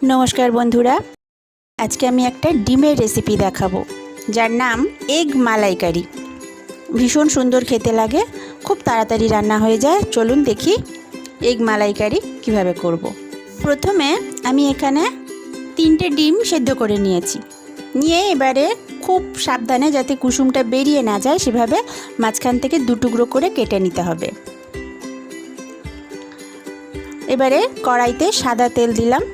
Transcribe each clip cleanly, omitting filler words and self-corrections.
नमस्कार बंधुरा आज के आमी एक डिमेर रेसिपि देखाबो जार नाम एग मालाई करी। भीषण सुंदर खेते लागे, खूब ताड़ाताड़ी रान्ना हो जाए। चलुन देखी एग मालाई करी किभाबे करब। प्रथमे आमी एखाने 3টে ডিম सेদ্ধ करे निয়েছি। निये एबारे खूब साबधाने जाते कुसुमटा बेरिये ना जाए सेभाबे माझखान थेके 2 टुकरो करे केटे निते हबे। एबारे कड़ाईते सादा तेल दिलाम,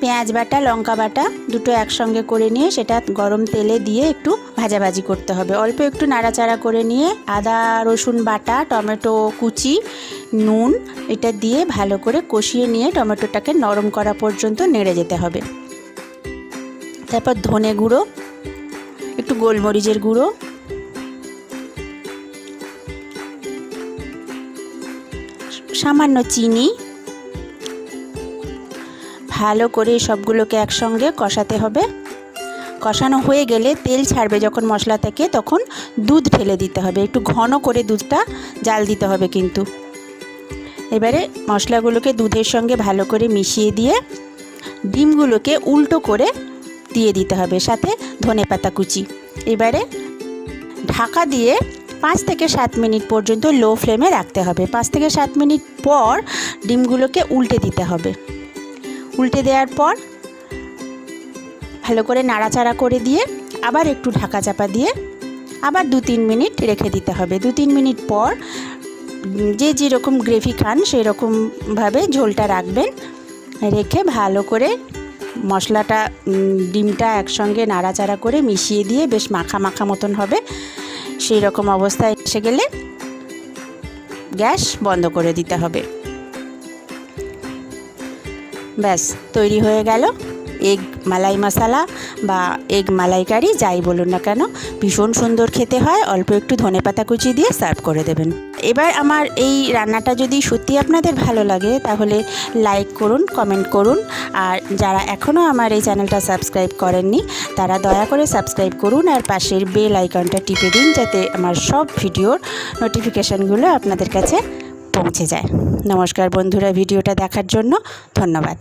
पेঁয়াজ बाटा लंका बाटा दुटो एकसंगे करे निये सेटा गरम तेले दिए एकटू भाजाभाजी करते हबे। अल्प एकटू नाड़ाचाड़ा करे निये आदा रसुन बाटा टमेटो कुचि नुन एटा दिए भालो करे कषिये निये टमेटोटाके नरम करा पर्यन्त नेड़े जेते हबे। तारपर धने गुঁড়ো एकटू गोलमरिचेर गुঁড়ো सामान्य चीनी भालो करे सबगुलोके एकसंगे कषाते हबे। कषानो हये गेले तेल छाड़बे जखन मशला थेके तखन दूध ढेले दिते हबे। एकटू घन करे दूधटा जाल दिते हबे किन्तु। एबारे मशलागुलोके दूधेर संगे भालो करे मिशिये दिए डिमगुलोके उल्टो करे दिए दिते हबे, साथे धनेपाता कुचि। एबारे ढाका दिए 5 থেকে 7 मिनट पर्यन्त लो फ्लेमे राखते हबे। 5 থেকে 7 मिनट पर डिमगुलोके उल्टे दिते हबे। उल्टे देওয়ার पर ভালো করে নাড়াচাড়া করে দিয়ে আবার একটু ঢাকা চাপা দিয়ে আবার 2-3 মিনিট রেখে দিতে হবে। 2-3 মিনিট পর যে যেরকম গ্রেভি খান সেই রকম ভাবে ঝোলটা রাখবেন। রেখে ভালো করে মশলাটা ডিমটা একসঙ্গে নাড়াচাড়া করে মিশিয়ে দিয়ে বেশ মাখা মাখা মতন হবে। সেই রকম অবস্থায় এসে গেলে গ্যাস বন্ধ করে দিতে হবে। ব্যাস তৈরি হয়ে গেল এগ মালাই মশলা বা এগ মালাই কারি, যাই বলুন না কেন ভীষণ সুন্দর খেতে হয়। অল্প একটু ধনেপাতা কুচি দিয়ে সার্ভ করে দেবেন। এবার আমার এই রান্নাটা যদি সত্যি আপনাদের ভালো লাগে তাহলে লাইক করুন, কমেন্ট করুন। আর যারা এখনও আমার এই চ্যানেলটা সাবস্ক্রাইব করেননি তারা দয়া করে সাবস্ক্রাইব করুন আর পাশের বেল আইকনটা টিপে দিন যাতে আমার সব ভিডিওর নোটিফিকেশানগুলো আপনাদের কাছে পৌঁছে যায়। নমস্কার বন্ধুরা, ভিডিওটা দেখার জন্য ধন্যবাদ।